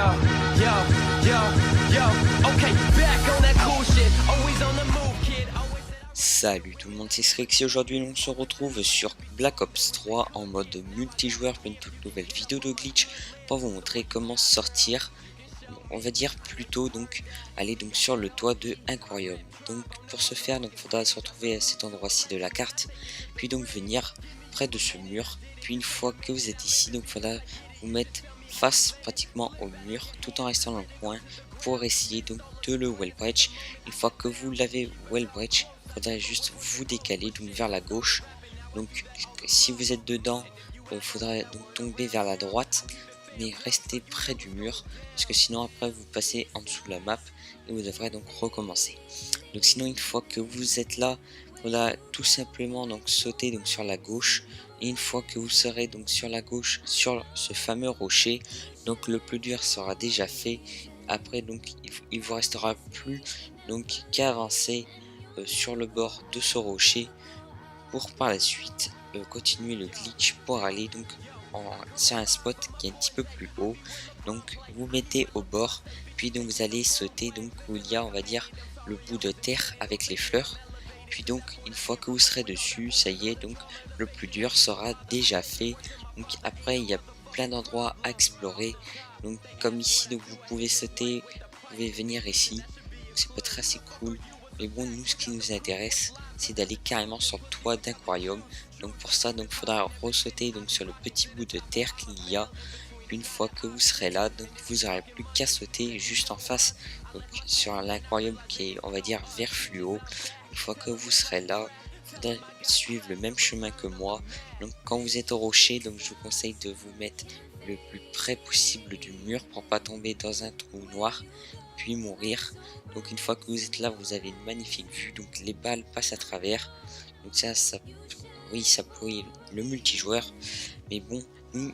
Yo, yo, yo, yo. Okay, back on that cool shit. Always on the move, kid. Salut tout le monde, c'est Srexy. Aujourd'hui on se retrouve sur Black Ops 3 en mode multijoueur pour une toute nouvelle vidéo de glitch pour vous montrer comment sortir, on va dire plutôt donc aller donc sur le toit de Aquarium. Donc pour ce faire, donc faudra se retrouver à cet endroit-ci de la carte, puis donc venir près de ce mur, puis une fois que vous êtes ici, donc faudra vous mettre face pratiquement au mur tout en restant dans le coin pour essayer donc de le wall breach. Une fois que vous l'avez wall breach, il faudra juste vous décaler donc vers la gauche. Donc si vous êtes dedans, il faudra donc tomber vers la droite, mais rester près du mur parce que sinon après vous passez en dessous de la map et vous devrez donc recommencer. Donc sinon une fois que vous êtes là, voilà, tout simplement donc sauter donc sur la gauche, et une fois que vous serez donc sur la gauche sur ce fameux rocher, donc le plus dur sera déjà fait. Après donc il vous restera plus donc qu'à avancer sur le bord de ce rocher pour par la suite continuer le glitch pour aller donc sur un spot qui est un petit peu plus haut. Donc vous mettez au bord, puis donc vous allez sauter donc où il y a, on va dire, le bout de terre avec les fleurs. Puis donc une fois que vous serez dessus, ça y est, donc le plus dur sera déjà fait. Donc après il y a plein d'endroits à explorer, donc comme ici, donc vous pouvez sauter, vous pouvez venir ici, c'est peut être assez cool. Mais bon, nous ce qui nous intéresse c'est d'aller carrément sur le toit d'Aquarium. Donc pour ça, donc faudra ressauter donc sur le petit bout de terre qu'il y a. Une fois que vous serez là, donc vous n'aurez plus qu'à sauter juste en face donc sur l'aquarium qui est, on va dire, vert fluo. Une fois que vous serez là, il faudra suivre le même chemin que moi. Donc quand vous êtes au rocher, donc je vous conseille de vous mettre le plus près possible du mur pour pas tomber dans un trou noir puis mourir. Donc une fois que vous êtes là, vous avez une magnifique vue, donc les balles passent à travers. Donc ça pourrit le multijoueur, mais bon, nous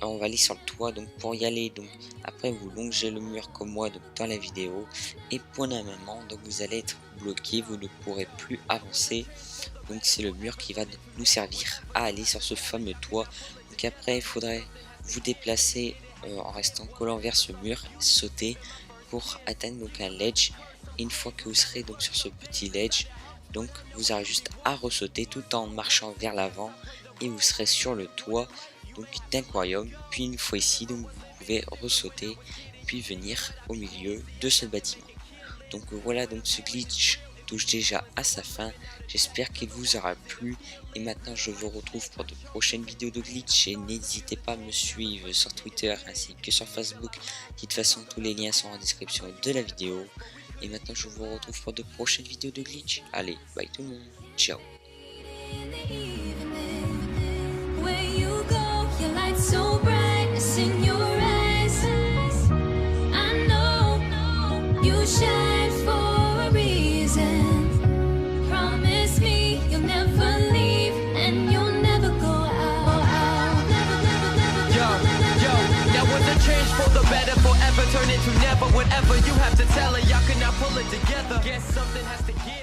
on va aller sur le toit. Donc pour y aller, donc après vous longez le mur comme moi donc dans la vidéo, et pour un moment donc vous allez être bloqué, vous ne pourrez plus avancer. Donc c'est le mur qui va nous servir à aller sur ce fameux toit. Donc après il faudrait vous déplacer en restant collant vers ce mur, sauter pour atteindre donc un ledge. Et une fois que vous serez donc sur ce petit ledge, donc vous aurez juste à ressauter tout en marchant vers l'avant et vous serez sur le toit donc d'Aquarium. Puis une fois ici, donc vous pouvez ressauter puis venir au milieu de ce bâtiment. Donc voilà, donc ce glitch touche déjà à sa fin. J'espère qu'il vous aura plu, et maintenant je vous retrouve pour de prochaines vidéos de glitch, et n'hésitez pas à me suivre sur Twitter ainsi que sur Facebook, qui de toute façon tous les liens sont en description de la vidéo. Et maintenant je vous retrouve pour de prochaines vidéos de glitch. Allez, bye tout le monde, ciao. So brightness in your eyes, I know you shine for a reason. Promise me you'll never leave and you'll never go out. Yo, that was a change for the better, forever turn into never. Whatever you have to tell her, y'all can now pull it together. Guess something has to give.